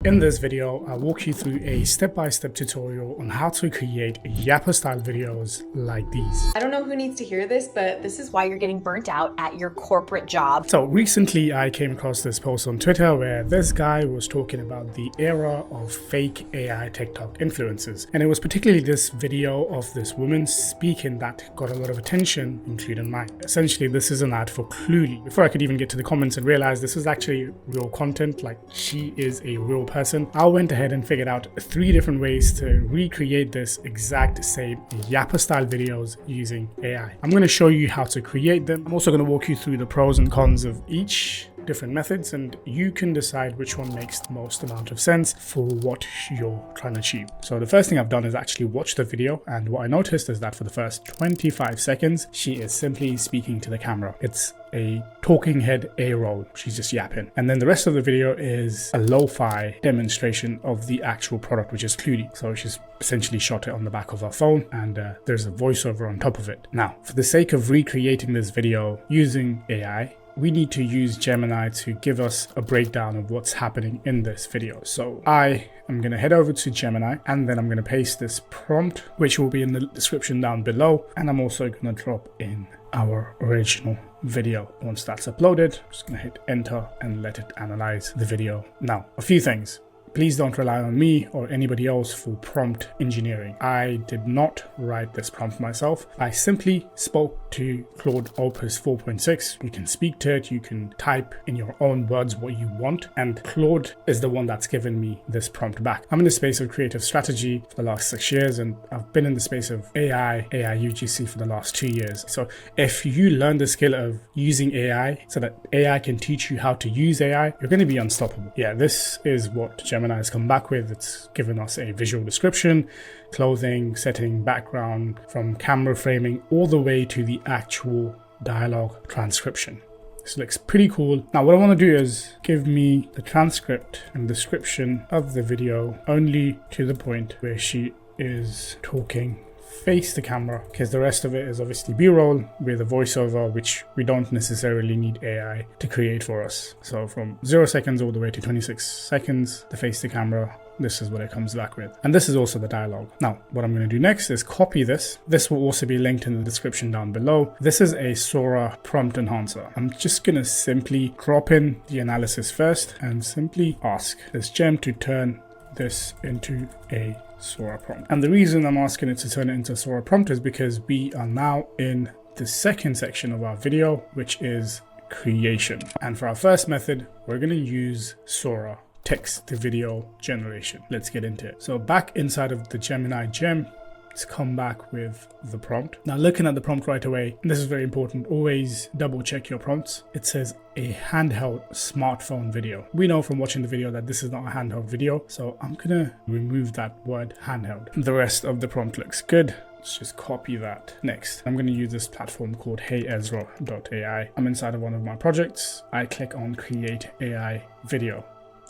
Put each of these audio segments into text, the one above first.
In this video, I'll walk you through a step-by-step tutorial on how to create Yapper style videos like these. I don't know who needs to hear this, but this is why you're getting burnt out at your corporate job. So recently I came across this post on Twitter where this guy was talking about the era of fake AI TikTok influencers. And it was particularly this video of this woman speaking that got a lot of attention, including mine. Essentially, this is an ad for Kling. Before I could even get to the comments and realize this was actually real content, like she is a real person, I went ahead and figured out 3 different ways to recreate this exact same Yapper style videos using AI. I'm going to show you how to create them. I'm also going to walk you through the pros and cons of each different methods, and you can decide which one makes the most amount of sense for what you're trying to achieve. So the first thing I've done is actually watch the video, and what I noticed is that for the first 25 seconds, she is simply speaking to the camera. It's a talking head A-roll. She's just yapping. And then the rest of the video is a lo-fi demonstration of the actual product, which is Kling. So she's essentially shot it on the back of her phone, and there's a voiceover on top of it. Now, for the sake of recreating this video using AI, we need to use Gemini to give us a breakdown of what's happening in this video. So I am going to head over to Gemini, and then I'm going to paste this prompt, which will be in the description down below. And I'm also going to drop in our original video. Once that's uploaded, I'm just going to hit enter and let it analyze the video. Now, a few things. Please don't rely on me or anybody else for prompt engineering. I did not write this prompt myself. I simply spoke to Claude Opus 4.6. You can speak to it, you can type in your own words what you want, and Claude is the one that's given me this prompt back. I'm in the space of creative strategy for the last 6 years, and I've been in the space of AI UGC for the last 2 years. So if you learn the skill of using AI so that AI can teach you how to use AI, you're going to be unstoppable. Yeah, this is what Gemini has come back with. It's given us a visual description, clothing, setting, background, from camera framing all the way to the actual dialogue transcription. This looks pretty cool. Now what I want to do is give me the transcript and description of the video only to the point where she is talking face the camera, because the rest of it is obviously B-roll with a voiceover, which we don't necessarily need AI to create for us. So from 0 seconds all the way to 26 seconds, the face the camera, this is what it comes back with. And this is also the dialogue. Now, what I'm going to do next is copy this. This will also be linked in the description down below. This is a Sora prompt enhancer. I'm just going to simply drop in the analysis first and simply ask this gem to turn this into a Sora prompt. And the reason I'm asking it to turn it into a Sora prompt is because we are now in the second section of our video, which is creation. And for our first method, we're going to use Sora text to video generation. Let's get into it. So back inside of the Gemini gem, let's come back with the prompt. Now looking at the prompt right away, and this is very important, always double check your prompts. It says a handheld smartphone video. We know from watching the video that this is not a handheld video, so I'm gonna remove that word handheld. The rest of the prompt looks good. Let's just copy that. Next, I'm going to use this platform called heyezra.ai. I'm inside of one of my projects. I click on create AI video.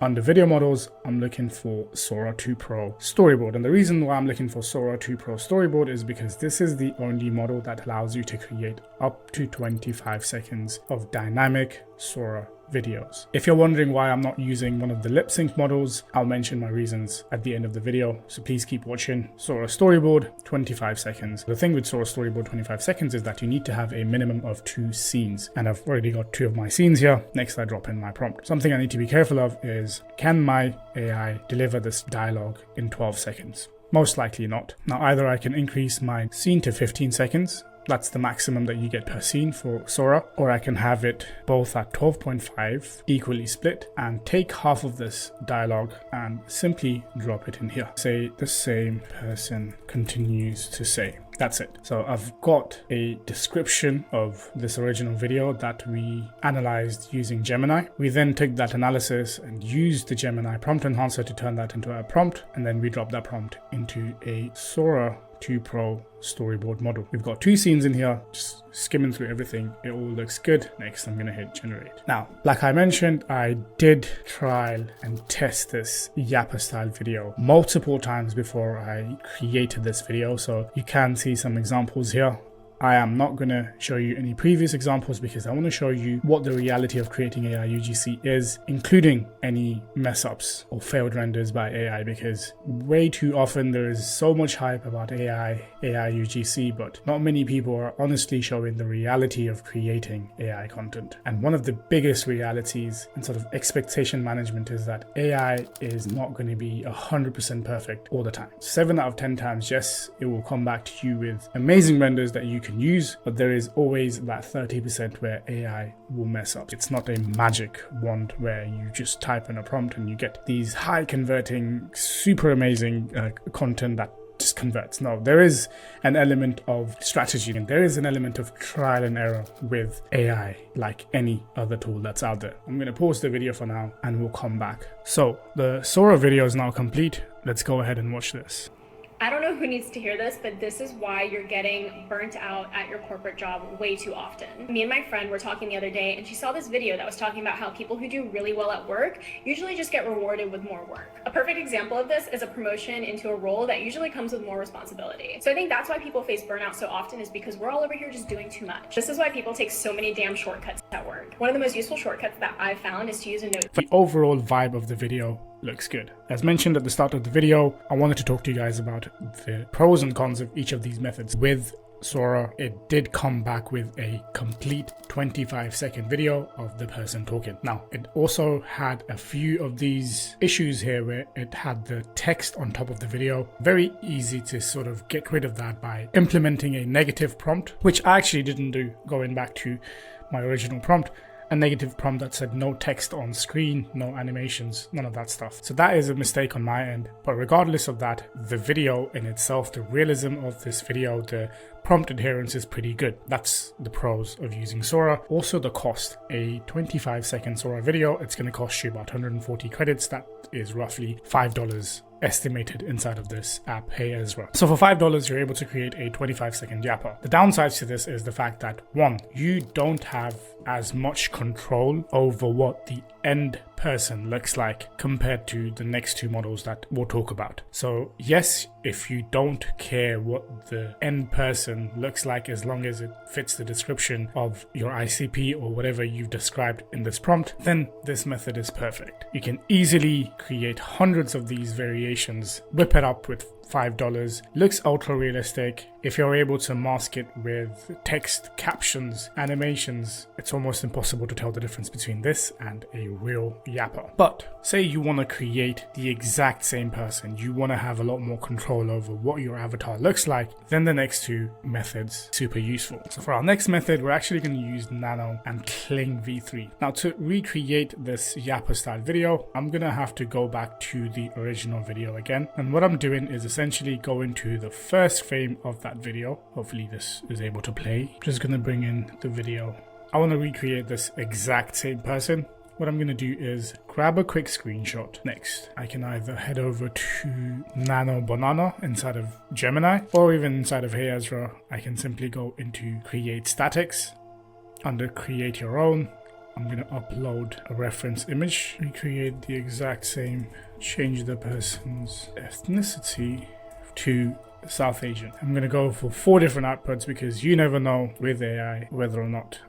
Under video models, I'm looking for Sora 2 Pro Storyboard. And the reason why I'm looking for Sora 2 Pro Storyboard is because this is the only model that allows you to create up to 25 seconds of dynamic Sora videos. If you're wondering why I'm not using one of the lip sync models, I'll mention my reasons at the end of the video, so please keep watching. Sora Storyboard, 25 seconds. The thing with Sora Storyboard 25 seconds is that you need to have a minimum of 2 scenes, and I've already got 2 of my scenes here. Next, I drop in my prompt. Something I need to be careful of is, can my AI deliver this dialogue in 12 seconds? Most likely not. Now either I can increase my scene to 15 seconds, that's the maximum that you get per scene for Sora, or I can have it both at 12.5 equally split and take half of this dialogue and simply drop it in here. Say the same person continues to say. That's it. So I've got a description of this original video that we analyzed using Gemini. We then took that analysis and used the Gemini prompt enhancer to turn that into a prompt, and then we dropped that prompt into a Sora 2 Pro storyboard model. We've got 2 scenes in here, just skimming through everything. It all looks good. Next, I'm going to hit generate. Now, like I mentioned, I did trial and test this Yapper style video multiple times before I created this video. So you can see some examples here. I am not going to show you any previous examples because I want to show you what the reality of creating AI UGC is, including any mess ups or failed renders by AI, because way too often there is so much hype about AI UGC, but not many people are honestly showing the reality of creating AI content. And one of the biggest realities and sort of expectation management is that AI is not going to be 100% perfect all the time. 7 out of 10 times, yes, it will come back to you with amazing renders that you can use, but there is always that 30% where AI will mess up. It's not a magic wand where you just type in a prompt and you get these high converting, super amazing content that just converts. No, there is an element of strategy and there is an element of trial and error with AI, like any other tool that's out there. I'm going to pause the video for now and we'll come back. So the Sora video is now complete. Let's go ahead and watch this. I don't know who needs to hear this, but this is why you're getting burnt out at your corporate job way too often. Me and my friend were talking the other day and she saw this video that was talking about how people who do really well at work usually just get rewarded with more work. A perfect example of this is a promotion into a role that usually comes with more responsibility. So I think that's why people face burnout so often, is because we're all over here just doing too much. This is why people take so many damn shortcuts at work. One of the most useful shortcuts that I've found is to use a note. The overall vibe of the video looks good. As mentioned at the start of the video, I wanted to talk to you guys about the pros and cons of each of these methods. With Sora, it did come back with a complete 25-second video of the person talking. Now, it also had a few of these issues here where it had the text on top of the video. Very easy to sort of get rid of that by implementing a negative prompt, which I actually didn't do, going back to my original prompt. A negative prompt that said no text on screen, no animations, none of that stuff. So that is a mistake on my end. But regardless of that, the video in itself, the realism of this video, the prompt adherence is pretty good. That's the pros of using Sora. Also the cost. A 25-second Sora video, it's going to cost you about 140 credits. That is roughly $5 estimated inside of this app, Hey Ezra. So for $5, you're able to create a 25-second Yapper. The downsides to this is the fact that, one, you don't have as much control over what the end person looks like compared to the next two models that we'll talk about. So yes, if you don't care what the end person looks like, as long as it fits the description of your ICP or whatever you've described in this prompt, then this method is perfect. You can easily create hundreds of these variations, whip it up with $5, looks ultra realistic. If you're able to mask it with text, captions, animations, it's almost impossible to tell the difference between this and a real Yapper. But say you want to create the exact same person, you want to have a lot more control over what your avatar looks like, then the next two methods super useful. So for our next method, we're actually going to use Nano and Kling V3. Now to recreate this Yapper style video, I'm going to have to go back to the original video again. And what I'm doing is essentially go into the first frame of that video. Hopefully this is able to play. Just going to bring in the video. I want to recreate this exact same person. What I'm going to do is grab a quick screenshot. Next, I can either head over to Nano Banana inside of Gemini, or even inside of Hey Ezra, I can simply go into Create Statics. Under Create Your Own, I'm going to upload a reference image, recreate the exact same, change the person's ethnicity to South Asian. I'm going to go for 4 different outputs because you never know with AI whether or not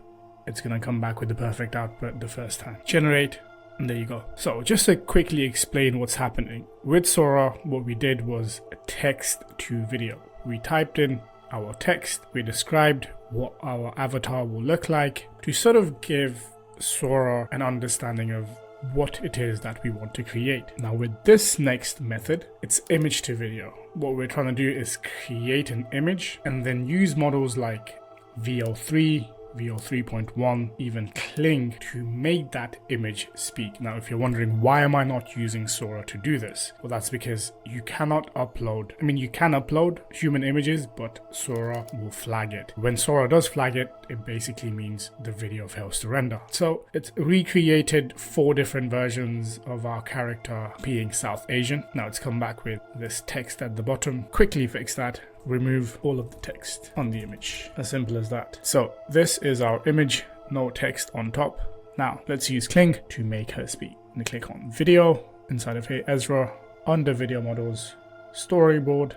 it's going to come back with the perfect output the first time. Generate, and there you go. So just to quickly explain what's happening. With Sora, what we did was a text to video. We typed in our text, we described what our avatar will look like to sort of give Sora an understanding of what it is that we want to create. Now with this next method, it's image to video. What we're trying to do is create an image and then use models like Veo 3, Veo 3.1, even Kling to make that image speak. Now, if you're wondering why am I not using Sora to do this? Well, that's because you cannot upload. I mean, you can upload human images, but Sora will flag it. When Sora does flag it, it basically means the video fails to render. So it's recreated 4 different versions of our character being South Asian. Now it's come back with this text at the bottom. Quickly fix that. Remove all of the text on the image. As simple as that. So this is our image, no text on top. Now let's use Kling to make her speak. I'm going to click on video inside of Hey Ezra, under video models, storyboard,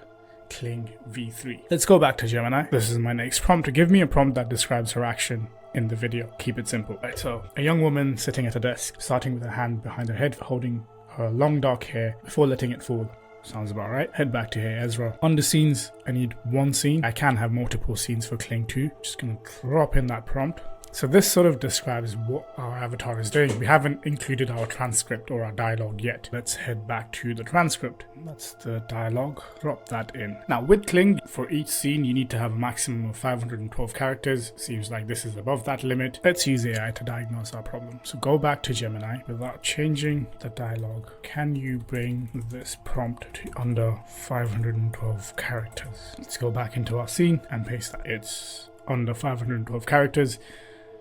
Kling V3. Let's go back to Gemini. This is my next prompt. Give me a prompt that describes her action in the video. Keep it simple. Right, so a young woman sitting at a desk, starting with her hand behind her head, holding her long dark hair before letting it fall. Sounds about right. Head back to Hey Ezra. On the scenes, I need one scene. I can have multiple scenes for Kling 2. Just gonna drop in that prompt. So this sort of describes what our avatar is doing. We haven't included our transcript or our dialogue yet. Let's head back to the transcript. That's the dialogue. Drop that in. Now with Kling, for each scene, you need to have a maximum of 512 characters. Seems like this is above that limit. Let's use AI to diagnose our problem. So go back to Gemini. Without changing the dialogue, can you bring this prompt to under 512 characters? Let's go back into our scene and paste that. It's under 512 characters.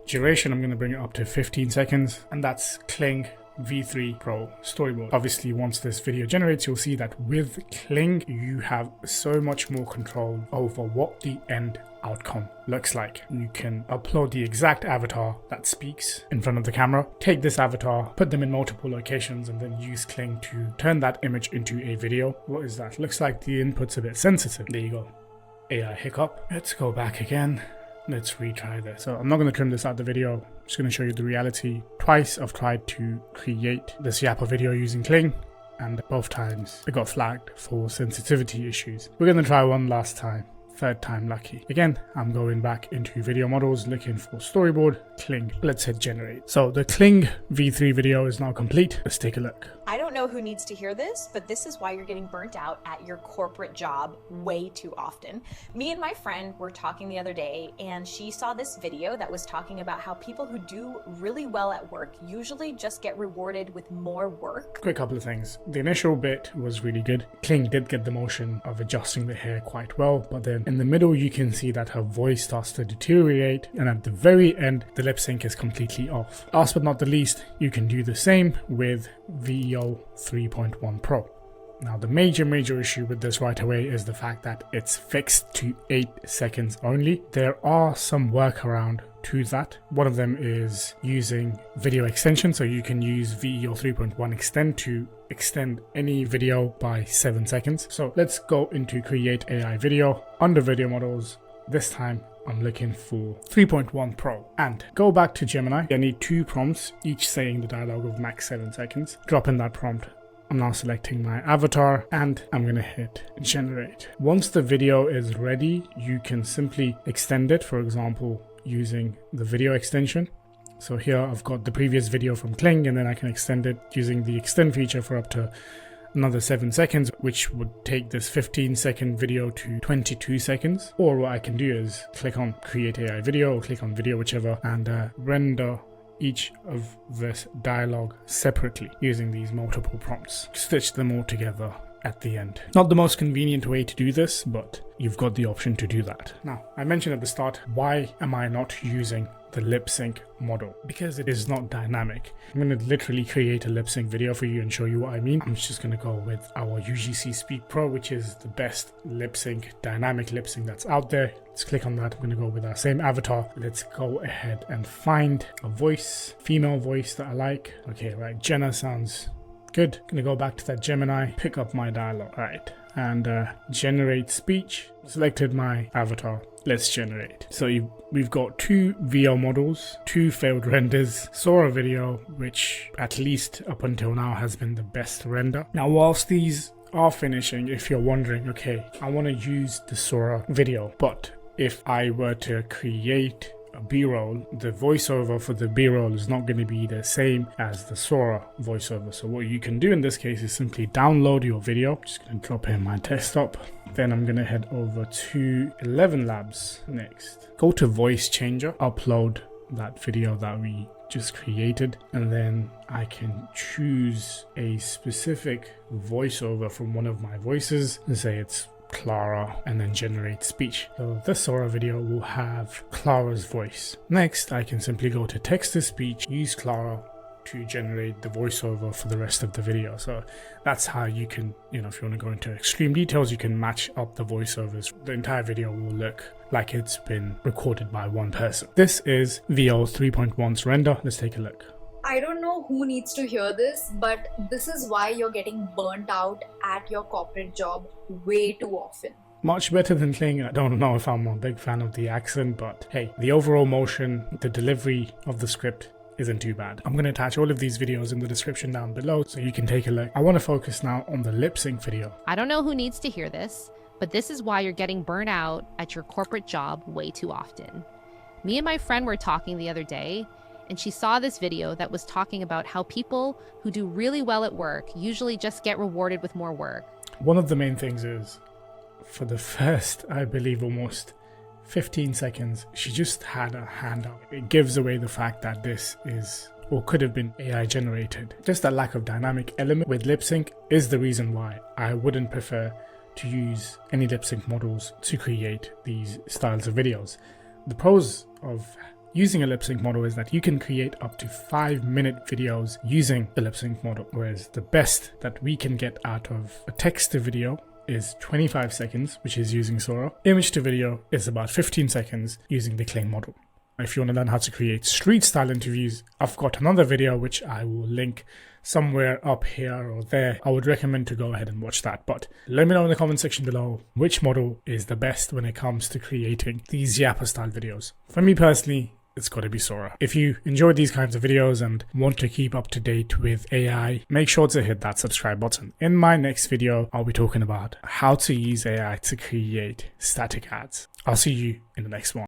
Duration, I'm going to bring it up to 15 seconds, and that's Kling V3 Pro Storyboard. Obviously, once this video generates, you'll see that with Kling, you have so much more control over what the end outcome looks like. You can upload the exact avatar that speaks in front of the camera, take this avatar, put them in multiple locations, and then use Kling to turn that image into a video. What is that? Looks like the input's a bit sensitive. There you go. AI hiccup. Let's go back again. Let's retry this. So I'm not going to trim this out of the video. I'm just going to show you the reality. Twice I've tried to create this Yapper video using Kling, and both times it got flagged for sensitivity issues. We're going to try one last time. Third time lucky. Again, I'm going back into video models, looking for storyboard, Kling. Let's hit generate. So the Kling V3 video is now complete. Let's take a look. I don't know who needs to hear this, but this is why you're getting burnt out at your corporate job way too often. Me and my friend were talking the other day, and she saw this video that was talking about how people who do really well at work usually just get rewarded with more work. Quick couple of things. The initial bit was really good. Kling did get the motion of adjusting the hair quite well, but then in the middle you can see that her voice starts to deteriorate, and at the very end the lip sync is completely off. Last but not the least, you can do the same with Veo 3.1 Pro. Now the major issue with this right away is the fact that it's fixed to 8 seconds only. There are some workaround to that. One of them is using video extension, so you can use Veo 3.1 extend to extend any video by 7 seconds. So let's go into create AI video. Under video models, this time I'm looking for 3.1 Pro, and go back to Gemini. I need 2 prompts, each saying the dialogue of max 7 seconds. Drop in that prompt. I'm now selecting my avatar, and I'm going to hit generate. Once the video is ready, you can simply extend it, for example, using the video extension. So here I've got the previous video from Kling, and then I can extend it using the extend feature for up to another 7 seconds, which would take this 15-second video to 22 seconds. Or what I can do is click on create AI video, or click on video, whichever, and render each of this dialogue separately using these multiple prompts. Stitch them all together at the end. Not the most convenient way to do this, but you've got the option to do that. Now, I mentioned at the start, why am I not using the lip sync model? Because it is not dynamic. I'm going to literally create a lip sync video for you and show you what I mean. I'm just going to go with our UGC Speak Pro, which is the best lip sync, dynamic lip sync that's out there. Let's click on that. I'm going to go with our same avatar. Let's go ahead and find a voice, female voice that I like. Okay, right, Jenna sounds good. Gonna go back to that Gemini, pick up my dialogue, right, and generate speech. Selected my avatar. Let's generate. So we've got 2 VO models, 2 failed renders, Sora video, which at least up until now has been the best render. Now, whilst these are finishing, if you're wondering, okay, I want to use the Sora video, but if I were to create a B-roll, the voiceover for the B-roll is not going to be the same as the Sora voiceover. So what you can do in this case is simply download your video. Just going to drop in my desktop. Then I'm going to head over to ElevenLabs next. Go to voice changer, upload that video that we just created, and then I can choose a specific voiceover from one of my voices and say it's Clara, and then generate speech. So this Sora video will have Clara's voice. Next, I can simply go to text to speech, use Clara to generate the voiceover for the rest of the video. So that's how you can, if you want to go into extreme details, you can match up the voiceovers. The entire video will look like it's been recorded by one person. This is Veo 3.1's render. Let's take a look. I don't know who needs to hear this, but this is why you're getting burnt out at your corporate job way too often. much better than Kling. I don't know if I'm a big fan of the accent, but hey, the overall motion, the delivery of the script isn't too bad. I'm going to attach all of these videos in the description down below so you can take a look. I want to focus now on the lip sync video. I don't know who needs to hear this, but this is why you're getting burnt out at your corporate job way too often. Me and my friend were talking the other day, and she saw this video that was talking about how people who do really well at work usually just get rewarded with more work. One of the main things is, for the first, I believe, almost 15 seconds, she just had a hand up. It gives away the fact that this is or could have been AI generated. Just that lack of dynamic element with lip sync is the reason why I wouldn't prefer to use any lip sync models to create these styles of videos. The pros of using a lip sync model is that you can create up to 5-minute videos using the lip sync model, whereas the best that we can get out of a text to video is 25 seconds, which is using Sora. Image to video is about 15 seconds using the Kling model. If you want to learn how to create street style interviews, I've got another video which I will link somewhere up here or there. I would recommend to go ahead and watch that. But let me know in the comment section below which model is the best when it comes to creating these Yapper style videos. For me personally, it's got to be Sora. If you enjoyed these kinds of videos and want to keep up to date with AI, make sure to hit that subscribe button. In my next video, I'll be talking about how to use AI to create static ads. I'll see you in the next one.